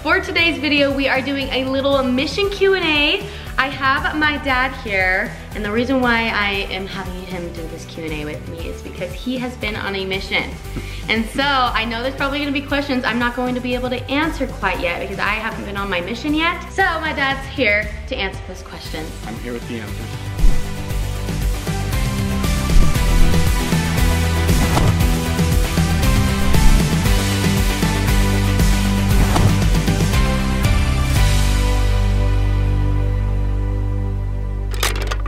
for today's video, we are doing a little mission Q&A. I have my dad here, and the reason why I am having him do this Q&A with me is because he has been on a mission. And so, I know there's probably gonna be questions I'm not going to be able to answer quite yet because I haven't been on my mission yet. So, my dad's here to answer those questions. I'm here with the answers.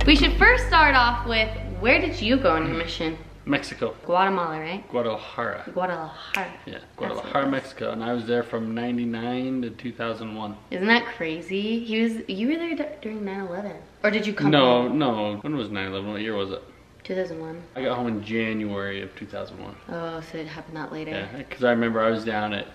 We should first start off with, where did you go on your mission? Mexico. Guatemala, right? Guadalajara. Guadalajara. Yeah, Guadalajara, Mexico. And I was there from 99 to 2001. Isn't that crazy? You were there during 9/11. Or did you come home? No. When was 9/11? What year was it? 2001. I got home in January of 2001. Oh, so it happened that later. Yeah, because I remember I was down at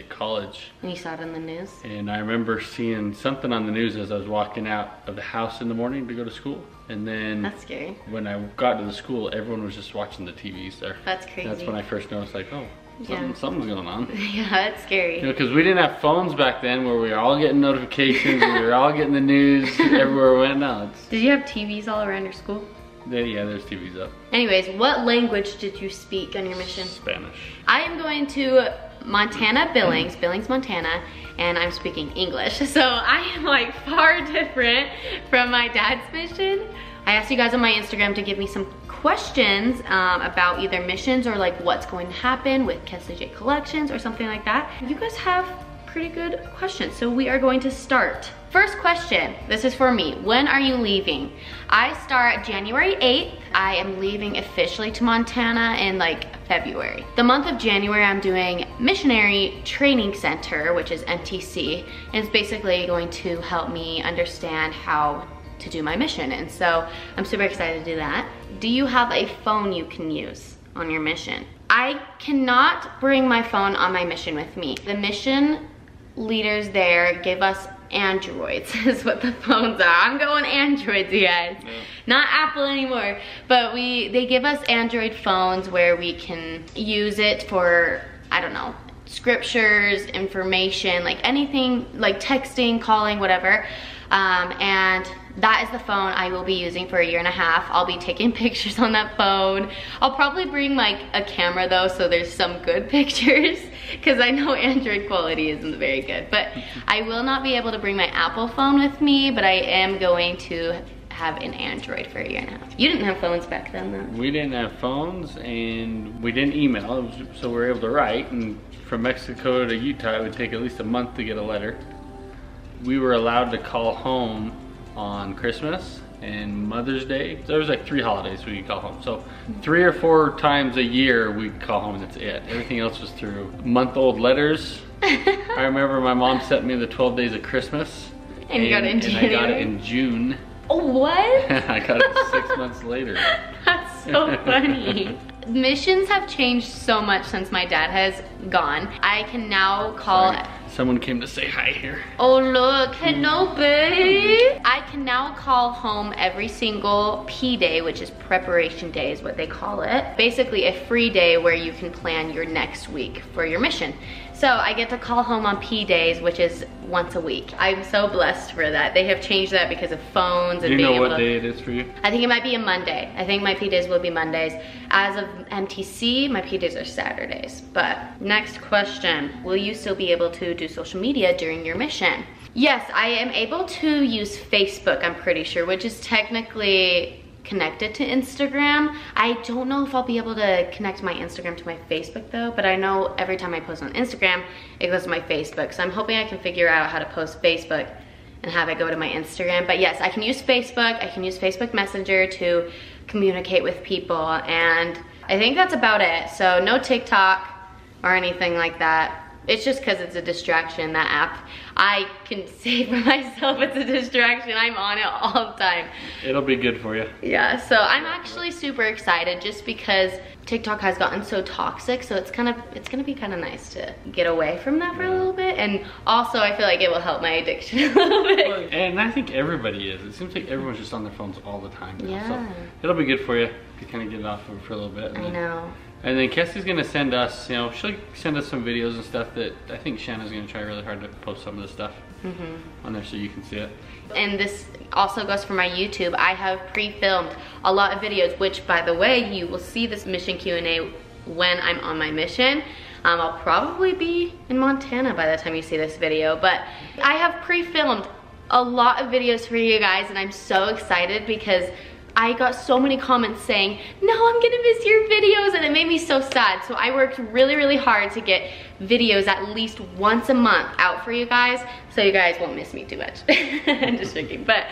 college. And you saw it on the news? And I remember seeing something on the news as I was walking out of the house in the morning to go to school. And then That's scary. when I got to the school, everyone was just watching the TVs there. That's crazy. That's when I first noticed, like, oh, Yeah. something's going on. Yeah, that's scary. You know, because we didn't have phones back then where we were all getting notifications and we were all getting the news everywhere we went. No, Did you have TVs all around your school? yeah, there's TVs up. Anyways, what language did you speak on your mission? Spanish. I am going to Montana, Billings, Montana, and I'm speaking English. So I am like far different from my dad's mission. I asked you guys on my Instagram to give me some questions about either missions or like what's going to happen with Kesley J Collections or something like that. You guys have pretty good questions, so we are going to start. First question, this is for me. When are you leaving? I start January 8th. I am leaving officially to Montana in like February. The month of January, I'm doing Missionary Training Center, which is MTC, and it's basically going to help me understand how to do my mission. And so I'm super excited to do that. Do you have a phone you can use on your mission? I cannot bring my phone on my mission with me. The mission leaders there give us Androids is what the phones are. I'm going Androids, you guys. No. Not Apple anymore. But they give us Android phones where we can use it for, I don't know, scriptures, information, like anything, like texting, calling, whatever. And that is the phone I will be using for 1.5 years. I'll be taking pictures on that phone. I'll probably bring like a camera though, so there's some good pictures, because I know Android quality isn't very good. But I will not be able to bring my Apple phone with me, but I am going to have an Android for 1.5 years. You didn't have phones back then though. We didn't have phones and we didn't email, so we were able to write. And from Mexico to Utah, it would take at least a month to get a letter. We were allowed to call home on Christmas and Mother's Day. So there was like 3 holidays we could call home. So 3 or 4 times a year we'd call home and that's it. Everything else was through month-old letters. I remember my mom sent me the 12 Days of Christmas. And you got it in January? And I got it in June. Oh, what? I got it 6 months later. That's so funny. Missions have changed so much since my dad has gone. I can now call... Sorry. Someone came to say hi here. Oh look, hello babe. I can now call home every single P day, which is preparation day is what they call it. Basically a free day where you can plan your next week for your mission. So I get to call home on P days, which is once a week. I'm so blessed for that. They have changed that because of phones and being able to... Do you know what day it is for you? I think it might be a Monday. I think my P days will be Mondays. As of MTC, my P days are Saturdays. But next question, will you still be able to do social media during your mission? Yes, I am able to use Facebook, I'm pretty sure, which is technically connected to Instagram. I don't know if I'll be able to connect my Instagram to my Facebook though, but I know every time I post on Instagram, it goes to my Facebook. So I'm hoping I can figure out how to post Facebook and have it go to my Instagram. But yes, I can use Facebook. I can use Facebook Messenger to communicate with people, and I think that's about it. So no TikTok or anything like that. It's just because it's a distraction, that app. I can say for myself it's a distraction. I'm on it all the time. It'll be good for you. Yeah, so I'm actually super excited just because TikTok has gotten so toxic, so it's gonna be kind of nice to get away from that for a little bit. And also I feel like it will help my addiction a little bit. And I think everybody is. It seems like everyone's just on their phones all the time now. Yeah. So it'll be good for you to kind of get it off for a little bit. I know. And then Kessie's gonna send us, you know, she'll send us some videos and stuff that I think Shanna's gonna try really hard to post some of the stuff on there so you can see it. And this also goes for my YouTube. I have pre-filmed a lot of videos, which by the way, you will see this mission Q&A when I'm on my mission. I'll probably be in Montana by the time you see this video, but I have pre-filmed a lot of videos for you guys, and I'm so excited because I got so many comments saying, no, I'm gonna miss your videos, and it made me so sad. So I worked really, really hard to get videos at least once a month out for you guys, so you guys won't miss me too much. I'm just joking, but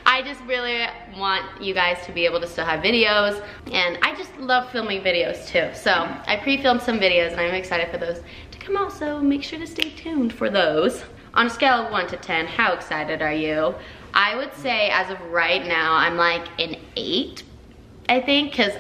I just really want you guys to be able to still have videos, and I just love filming videos too. So I pre-filmed some videos, and I'm excited for those to come out, so make sure to stay tuned for those. On a scale of 1 to 10, how excited are you? I would say as of right now, I'm like an 8, I think, because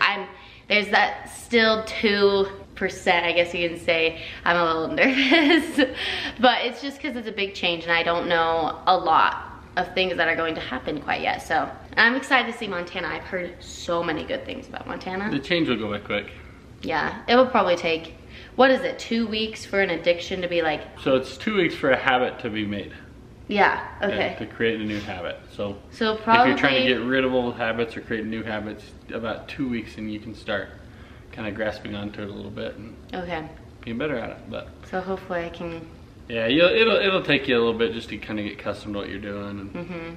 there's that still 2%, I guess you can say, I'm a little nervous. But it's just because it's a big change and I don't know a lot of things that are going to happen quite yet. So I'm excited to see Montana. I've heard so many good things about Montana. The change will go by quick. Yeah, it will probably take, what is it, 2 weeks for an addiction to be like? So it's 2 weeks for a habit to be made. Yeah, okay. To create a new habit. So probably, if you're trying to get rid of old habits or create new habits, about 2 weeks and you can start kind of grasping onto it a little bit and being better at it. But so hopefully I can. Yeah, it'll take you a little bit just to kind of get accustomed to what you're doing. And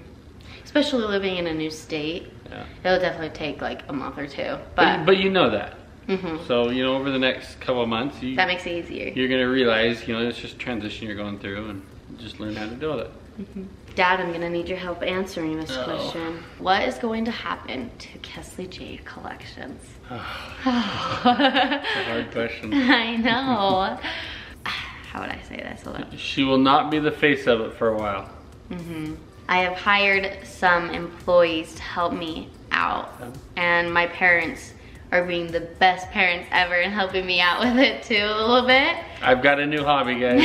Especially living in a new state. Yeah. It'll definitely take like a month or two. But you know that. So, you know, over the next couple of months, that makes it easier. You're gonna realize, you know, it's just a transition you're going through and just learn how to deal with it. Dad, I'm gonna need your help answering this question. What is going to happen to Kesley J Collections? That's a hard question. I know. How would I say this? She will not be the face of it for a while. I have hired some employees to help me out, and my parents are being the best parents ever and helping me out with it too a little bit. I've got a new hobby, guys.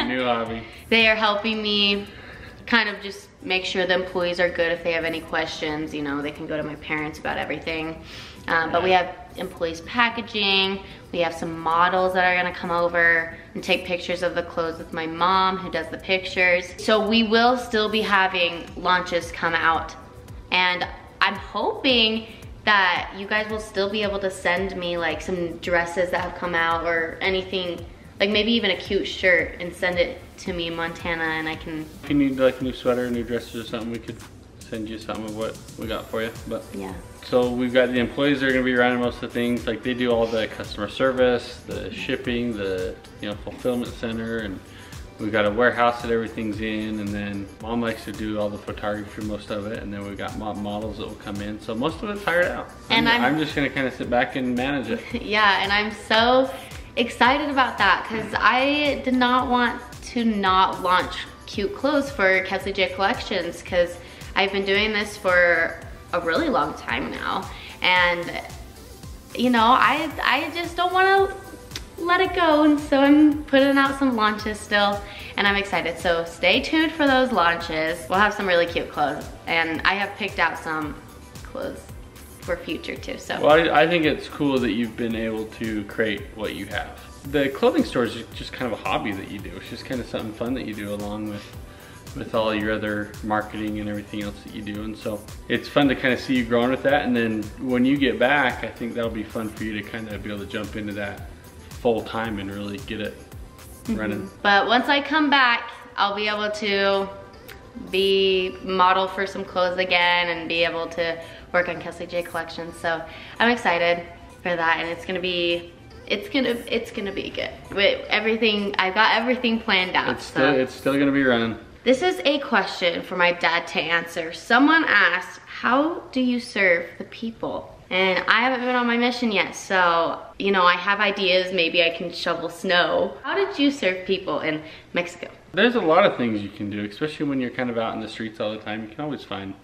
New hobby. They are helping me kind of just make sure the employees are good. If they have any questions, you know, they can go to my parents about everything. But we have employees packaging. We have some models that are gonna come over and take pictures of the clothes with my mom who does the pictures. So we will still be having launches come out. And I'm hoping that you guys will still be able to send me like some dresses that have come out or anything, like maybe even a cute shirt, and send it to me in Montana, and I can. If you need like a new sweater, new dresses or something, we could send you some of what we got for you. But yeah. So we've got the employees that are gonna be running most of the things. Like they do all the customer service, the shipping, the fulfillment center, and we've got a warehouse that everything's in, and then Mom likes to do all the photography, most of it, and then we've got models that will come in. So most of it's hired out. And I'm just gonna kind of sit back and manage it. Yeah, and I'm so excited about that because I did not want to not launch cute clothes for Kesley J Collections because I've been doing this for a really long time now, and you know, I just don't want to let it go, and so I'm putting out some launches still, and I'm excited. So stay tuned for those launches. We'll have some really cute clothes, and I have picked out some clothes for future too. So well, I think it's cool that you've been able to create what you have. The clothing store is just kind of a hobby that you do. It's just kind of something fun that you do along with all your other marketing and everything else that you do. And so it's fun to kind of see you growing with that. And then when you get back, I think that'll be fun for you to kind of be able to jump into that full time and really get it running. But once I come back, I'll be able to be model for some clothes again and be able to work on Kesley J Collections. So I'm excited for that, and it's gonna be good. With everything, I've got everything planned out. It's still gonna be running. This is a question for my dad to answer. Someone asked, how do you serve the people? And I haven't been on my mission yet, so, you know, I have ideas. Maybe I can shovel snow. How did you serve people in Mexico? There's a lot of things you can do, especially when you're kind of out in the streets all the time. You can always find,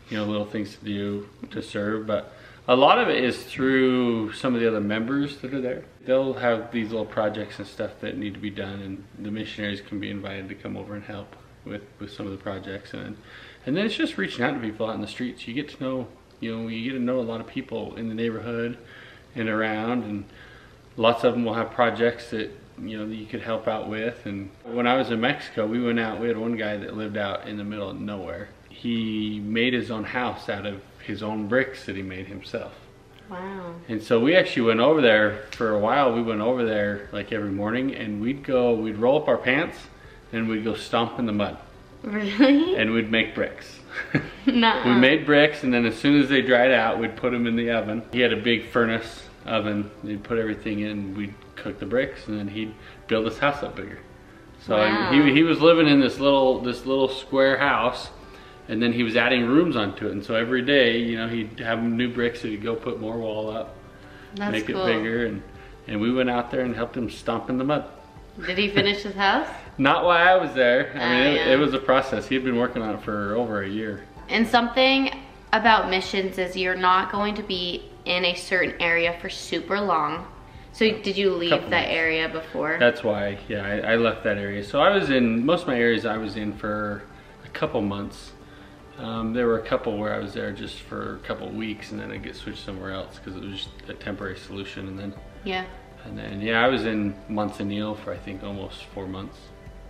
you know, little things to do to serve, but a lot of it is through some of the other members that are there. They'll have these little projects and stuff that need to be done, and the missionaries can be invited to come over and help with some of the projects. And then it's just reaching out to people out in the streets. You get to know, you get to know a lot of people in the neighborhood and around, and lots of them will have projects that, you know, that you could help out with. And when I was in Mexico, we went out, we had one guy that lived out in the middle of nowhere. He made his own house out of his own bricks that he made himself. Wow. And so we actually went over there for a while. We went over there like every morning, and we'd roll up our pants and we'd go stomp in the mud. Really? And we'd make bricks. Nuh-uh. We made bricks, and then as soon as they dried out, we'd put them in the oven. He had a big furnace oven. He'd put everything in, we'd cook the bricks, and then he'd build his house up bigger. So wow. he was living in this little square house, and then he was adding rooms onto it. And so every day, you know, he'd have new bricks that he'd go put more wall up, That's make cool. it bigger, and we went out there and helped him stomp in the mud. Did he finish his house? Not while I was there. I mean, yeah. it was a process. He'd been working on it for over a year. And something about missions is you're not going to be in a certain area for super long. So did you leave that months. area before? That's why, yeah, I left that area. So I was in, most of my areas I was in for a couple months. There were a couple where I was there just for a couple weeks, and then I get switched somewhere else because it was just a temporary solution. And then yeah, I was in Manzanillo for I think almost 4 months.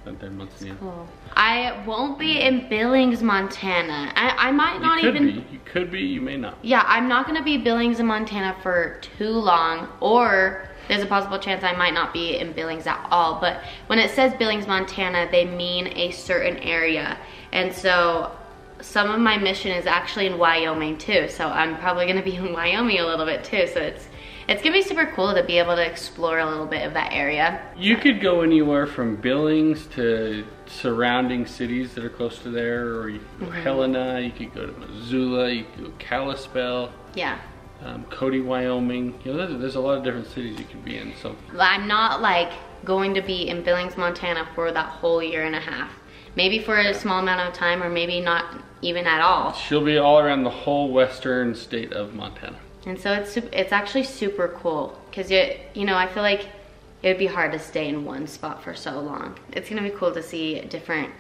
Spent there in Manzanillo. Cool. I won't be in Billings, Montana. I might not even. You could be, you may not. Yeah, I'm not gonna be Billings in Montana for too long, or there's a possible chance I might not be in Billings at all. But when it says Billings, Montana, they mean a certain area. And so some of my mission is actually in Wyoming too. So I'm probably gonna be in Wyoming a little bit too. So it's gonna be super cool to be able to explore a little bit of that area. You could go anywhere from Billings to surrounding cities that are close to there, or you could go Helena, you could go to Missoula, you could go Kalispell. Yeah. Cody, Wyoming. You know, there's a lot of different cities you could be in. So I'm not like going to be in Billings, Montana for that whole year and a half. Maybe for a small amount of time, or maybe not even at all. She'll be all around the whole western state of Montana. And so it's actually super cool because you know, I feel like it would be hard to stay in one spot for so long. It's gonna be cool to see different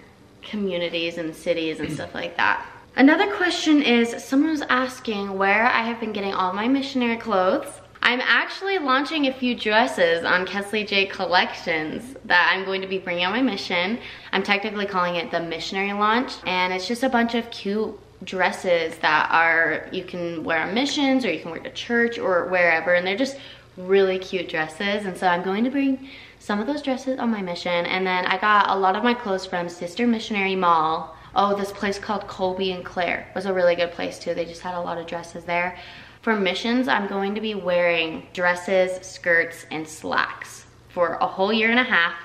communities and cities and stuff like that. Another question is, someone was asking where I have been getting all my missionary clothes. I'm actually launching a few dresses on Kesley J Collections that I'm going to be bringing on my mission. I'm technically calling it the missionary launch, and it's just a bunch of cute dresses that are, you can wear on missions, or you can wear to church or wherever, and they're just really cute dresses. And so I'm going to bring some of those dresses on my mission. And then I got a lot of my clothes from Sister Missionary Mall. Oh, this place called Colby and Claire was a really good place too. They just had a lot of dresses there. For missions, I'm going to be wearing dresses, skirts, and slacks for a whole year and a half,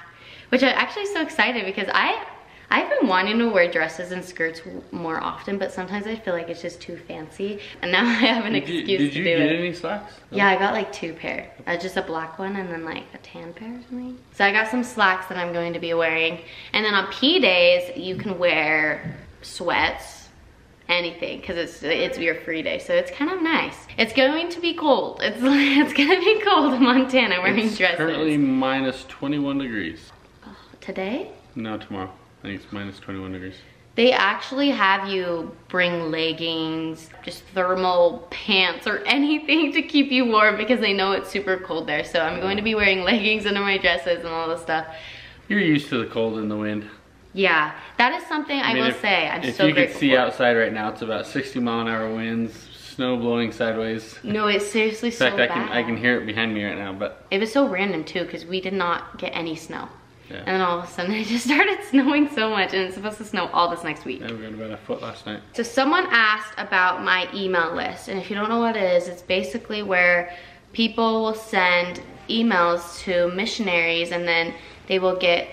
which I'm actually so excited because I've been wanting to wear dresses and skirts more often, but sometimes I feel like it's just too fancy, and now I have an excuse to do it. Did you get any slacks? Yeah, I got like 2 pair. Just a black one and then like a tan pair or something. So I got some slacks that I'm going to be wearing. And then on P days, you can wear sweats, anything, because it's your free day. So it's kind of nice. It's going to be cold. It's gonna be cold in Montana wearing dresses. It's currently minus 21 degrees. Oh, today? No, tomorrow. I think it's minus 21 degrees. They actually have you bring leggings, just thermal pants, or anything to keep you warm because they know it's super cold there. So I'm going to be wearing leggings under my dresses and all this stuff. You're used to the cold and the wind. Yeah, that is something I will say. I'm so grateful. If you could see outside right now, it's about 60-mile-an-hour winds, snow blowing sideways. No, it's seriously so bad. In fact, I can hear it behind me right now, but it was so random too because we did not get any snow. Yeah. And then all of a sudden it just started snowing so much, and it's supposed to snow all this next week. Yeah, we got about a foot last night. So someone asked about my email list, and if you don't know what it is, it's basically where people will send emails to missionaries, and then they will get,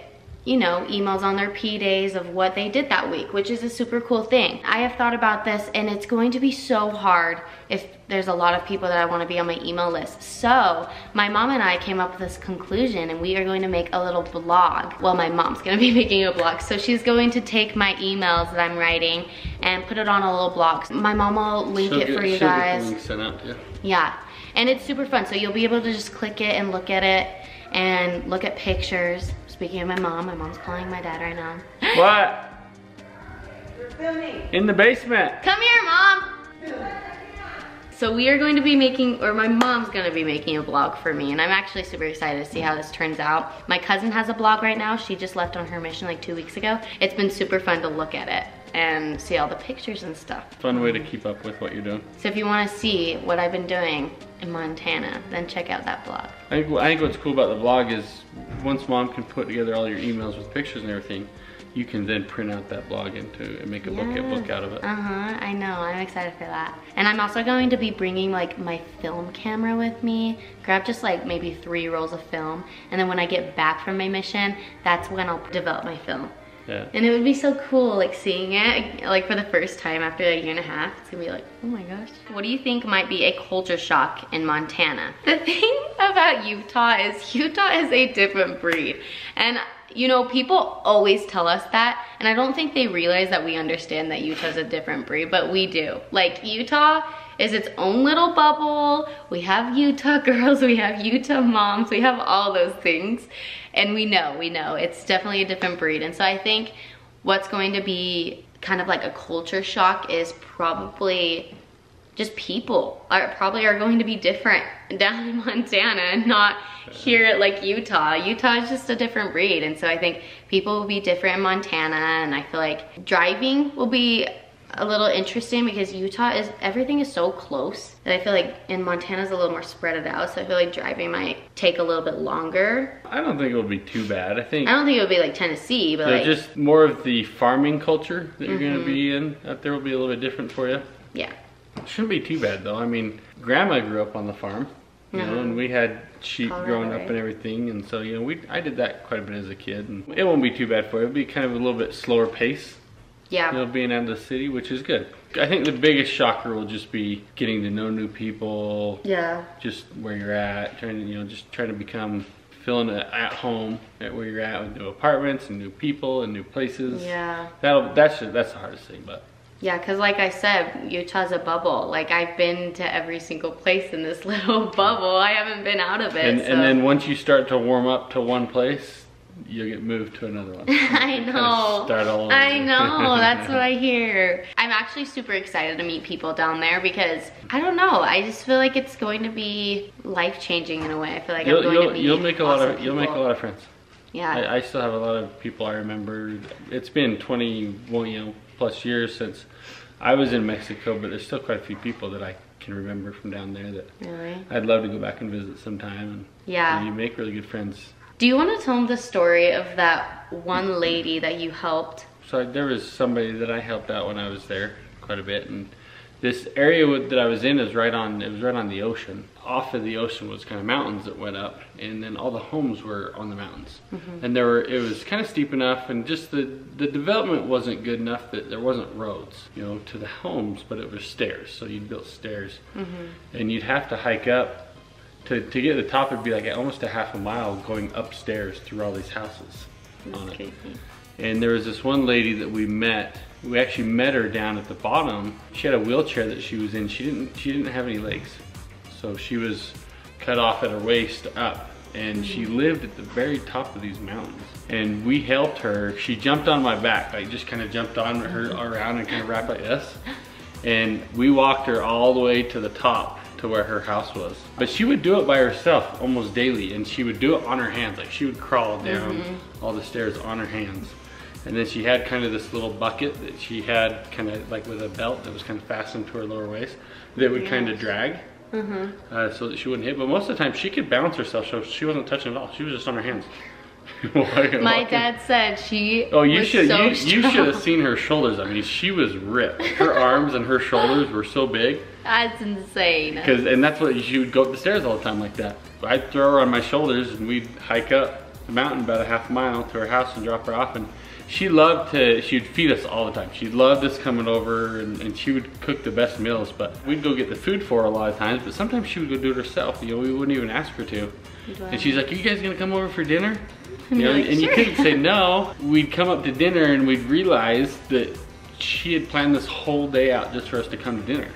you know, emails on their P days of what they did that week, which is a super cool thing. I have thought about this, and it's going to be so hard if there's a lot of people that I want to be on my email list. So my mom and I came up with this conclusion, and we are going to make a little blog. Well, my mom's going to be making a blog. So she's going to take my emails that I'm writing and put it on a little blog. My mom will link it for you guys. She'll get the link sent out to you. Yeah, and it's super fun. So you'll be able to just click it and look at it and look at pictures. Speaking of my mom's calling my dad right now. What? We're filming. In the basement. Come here, Mom. So we are going to be making, or my mom's gonna be making a blog for me, and I'm actually super excited to see how this turns out. My cousin has a blog right now. She just left on her mission like 2 weeks ago. It's been super fun to look at it and see all the pictures and stuff. Fun way to keep up with what you're doing. So if you wanna see what I've been doing in Montana, then check out that blog. I think what's cool about the blog is once Mom can put together all your emails with pictures and everything, you can then print out that blog and make a book out of it. I know, I'm excited for that. And I'm also going to be bringing like my film camera with me. Grab just like maybe 3 rolls of film. And then when I get back from my mission, that's when I'll develop my film. Yeah. And it would be so cool like seeing it like for the first time after a year and a half. It's gonna be like, oh my gosh. What do you think might be a culture shock in Montana? The thing about Utah is a different breed. And you know, people always tell us that, and I don't think they realize that we understand that Utah's a different breed, but we do. Like, Utah is its own little bubble. We have Utah girls, we have Utah moms, we have all those things. And we know, it's definitely a different breed. And so I think what's going to be kind of like a culture shock is probably just people are going to be different down in Montana and not here at like Utah. Utah is just a different breed. And so I think people will be different in Montana, and I feel like driving will be a little interesting because Utah everything is so close that I feel like in Montana's a little more spread out. So I feel like driving might take a little bit longer. I don't think it would be too bad. I don't think it would be like Tennessee, but like just more of the farming culture that you're gonna be in out there will be a little bit different for you. Yeah. It shouldn't be too bad though. I mean, Grandma grew up on the farm, you know, and we had sheep growing up and everything, and so you know, I did that quite a bit as a kid, and it won't be too bad for you. It'll be kind of a little bit slower pace. Yeah. You know, being out of the city, which is good. I think the biggest shocker will just be getting to know new people. Yeah. Just where you're at, trying to feeling at home at where you're at with new apartments and new people and new places. Yeah. That's the hardest thing, but. Yeah, because like I said, Utah's a bubble. Like, I've been to every single place in this little bubble. I haven't been out of it. And then once you start to warm up to one place, you'll get moved to another one. I know. Start all over. I know. That's what I hear. I'm actually super excited to meet people down there because, I don't know, I just feel like it's going to be life-changing in a way. I feel like you'll make a lot of friends. Yeah. I still have a lot of people I remember. It's been 21, plus years since I was in Mexico, but there's still quite a few people that I can remember from down there that I'd love to go back and visit sometime. And you make really good friends. Do you want to tell them the story of that one lady that you helped? So there was somebody that I helped out when I was there quite a bit, and this area that I was in is right on the ocean. Off of the ocean was kind of mountains that went up, and then all the homes were on the mountains. And it was kind of steep enough, and just the development wasn't good enough that there wasn't roads, to the homes, but it was stairs. So you'd build stairs, and you'd have to hike up. To get to the top, it'd be like almost a half a mile going upstairs through all these houses on it. And there was this one lady that we met. We actually met her down at the bottom. She had a wheelchair that she was in. She didn't have any legs, so she was cut off at her waist up, and she lived at the very top of these mountains. And we helped her. She jumped on my back, like just kind of jumped on her around and kind of wrapped like this. And we walked her all the way to the top, to where her house was. But she would do it by herself almost daily, and she would do it on her hands. Like, she would crawl down all the stairs on her hands. And then she had kind of this little bucket that she had kind of like with a belt that was kind of fastened to her lower waist that would kind of drag so that she wouldn't hit. But most of the time she could balance herself, so she wasn't touching at all. She was just on her hands. My dad said she you should have seen her shoulders. I mean, she was ripped. Her arms and her shoulders were so big. That's insane. And that's what she would go up the stairs all the time like that. I'd throw her on my shoulders and we'd hike up the mountain about a half mile to her house and drop her off. And she'd feed us all the time. She loved us coming over, and she would cook the best meals. But we'd go get the food for her a lot of times, but sometimes she would go do it herself. We wouldn't even ask her to. And she's like, "Are you guys gonna come over for dinner?" And sure. You couldn't say no. We'd come up to dinner and we'd realize that she had planned this whole day out just for us to come to dinner.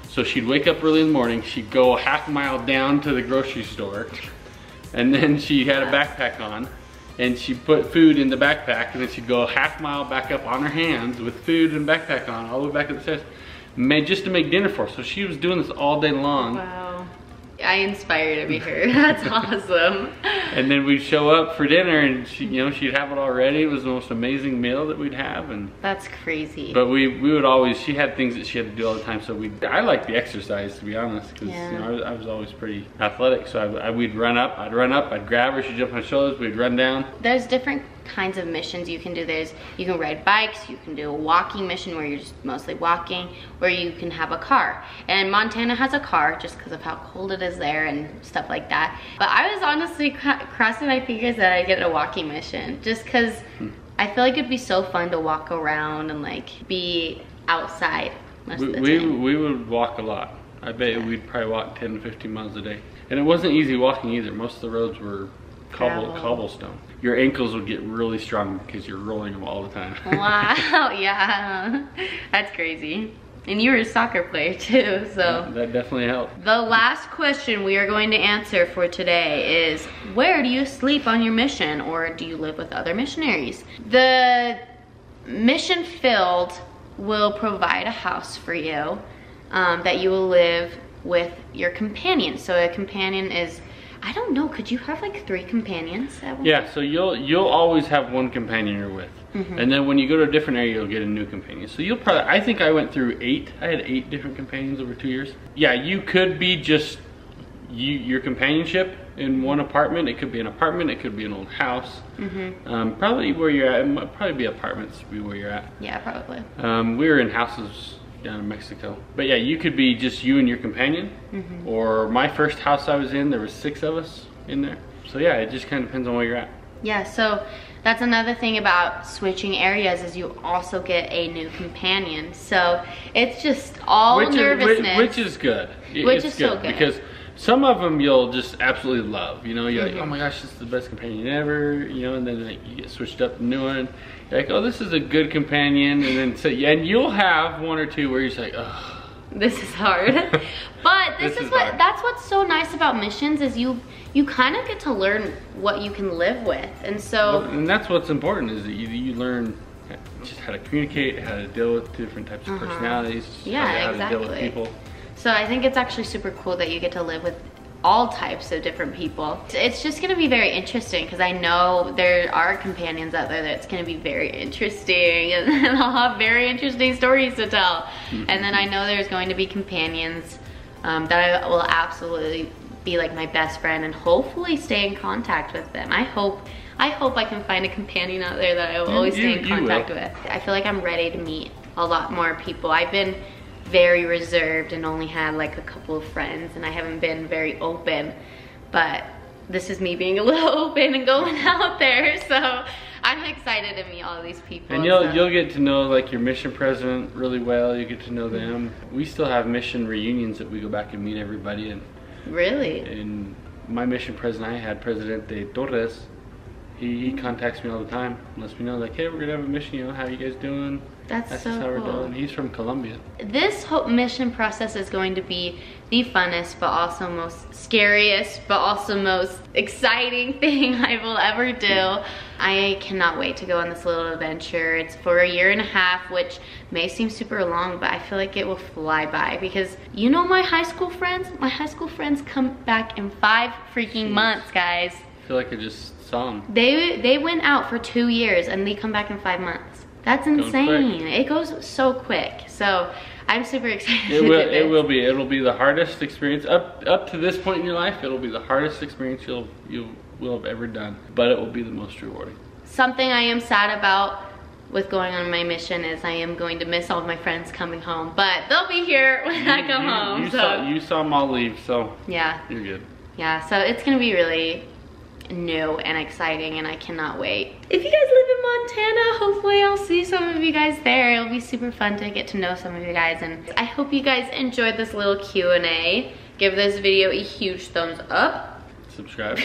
So she'd wake up early in the morning, she'd go a half mile down to the grocery store, and then she had a backpack on, and she put food in the backpack, and then she'd go a half mile back up on her hands with food and backpack on, all the way back up the stairs. just to make dinner for us. So she was doing this all day long. Wow. I inspire to be her. That's awesome. And then we'd show up for dinner and she, you know, she'd have it all ready. It was the most amazing meal that we'd have. And that's crazy. But we would always, she had things that she had to do all the time. So I liked the exercise, to be honest, because you know, I was always pretty athletic. So we'd run up, I'd grab her, she'd jump on my shoulders, we'd run down. There's different kinds of missions you can do. You can ride bikes, you can do a walking mission where you're just mostly walking, or you can have a car. And Montana has a car just because of how cold it is there and stuff like that. But I was honestly crossing my fingers that I get a walking mission just because I feel like it'd be so fun to walk around and like be outside most of the time. We would walk a lot. I bet we'd probably walk 10 to 15 miles a day. And it wasn't easy walking either. Most of the roads were cobblestone. Your ankles would get really strong because you're rolling them all the time. Wow, yeah, that's crazy. And you were a soccer player too, so. That definitely helped. The last question we are going to answer for today is, where do you sleep on your mission, or do you live with other missionaries? The mission field will provide a house for you that you will live with your companion. So a companion is, I don't know, could you have like 3 companions at one? Yeah, so you'll always have one companion you're with. And then when you go to a different area, you'll get a new companion. So you'll probably, I think I went through 8. I had 8 different companions over 2 years. Yeah, you could be just your companionship in one apartment. It could be an apartment, it could be an old house. Probably where you're at, it might probably be apartments be where you're at. Yeah, probably. We were in houses down in Mexico. But yeah, you could be just you and your companion. Or my first house I was in, there was 6 of us in there. So yeah, it just kind of depends on where you're at. Yeah, so that's another thing about switching areas is you also get a new companion. So it's just all nervousness. Which is good. Which is so good. Because some of them you'll just absolutely love. You know, you're like, oh my gosh, this is the best companion ever. You know, and then like, you get switched up to a new one. You're like, oh, this is a good companion. And then so, yeah, and you'll have 1 or 2 where you're just like, oh. This is hard. But that's what's so nice about missions is you kind of get to learn what you can live with. And so and that's what's important is that you learn just how to communicate, how to deal with different types of personalities, how to deal with people. So I think it's actually super cool that you get to live with all types of different people. It's just gonna be very interesting because I know there are companions out there that's gonna be very interesting and I'll have very interesting stories to tell. And then I know there's going to be companions that I will absolutely be like my best friend and hopefully stay in contact with them. I hope I can find a companion out there that I will always stay in contact with. I feel like I'm ready to meet a lot more people. I've been very reserved and only had like a couple of friends and I haven't been very open, but this is me being a little open and going out there, so I'm excited to meet all these people. And you'll get to know like your mission president really well. You get to know them. We still have mission reunions that we go back and meet everybody. And really? And my mission president, I had Presidente Torres. He contacts me all the time, lets me know like, hey, we're gonna have a mission, you know, how you guys doing? That's so how we're cool. doing. He's from Colombia. This whole mission process is going to be the funnest, but also most scariest, but also most exciting thing I will ever do. I cannot wait to go on this little adventure. It's for 1.5 years, which may seem super long, but I feel like it will fly by because you know my high school friends? My high school friends come back in 5 freaking months, guys. I feel like I just saw them. They went out for 2 years and they come back in 5 months. That's insane. It goes so quick. So I'm super excited. It will be. It'll be the hardest experience up to this point in your life. It'll be the hardest experience you will have ever done, but it will be the most rewarding. Something I am sad about with going on my mission is I am going to miss all of my friends coming home, but they'll be here when I come home. You saw them all leave, so yeah, you're good. Yeah, so it's gonna be really new and exciting and I cannot wait. If you guys live in Montana, hopefully I'll see some of you guys there. It'll be super fun to get to know some of you guys, and I hope you guys enjoyed this little Q&A. Give this video a huge thumbs up. Subscribe.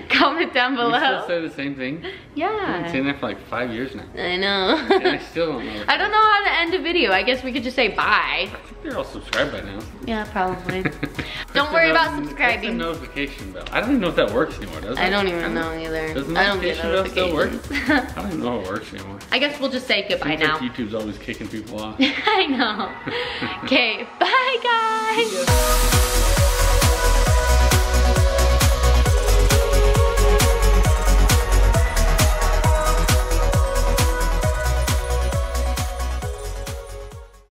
Comment down We below. still say the same thing. I've been Yeah. saying that for like 5 years now. I know. And I still don't know. I don't know how to end a video. I guess we could just say bye. I think they're all subscribed by now. Yeah, probably. Don't worry about What's the subscribing. notification bell? I don't even know if that works anymore, does it? I don't even know either. Does the I don't get notification bell still work? notifications. I don't even know how it works anymore. I guess we'll just say goodbye Seems now. like YouTube's always kicking people off. I know. Okay, bye guys.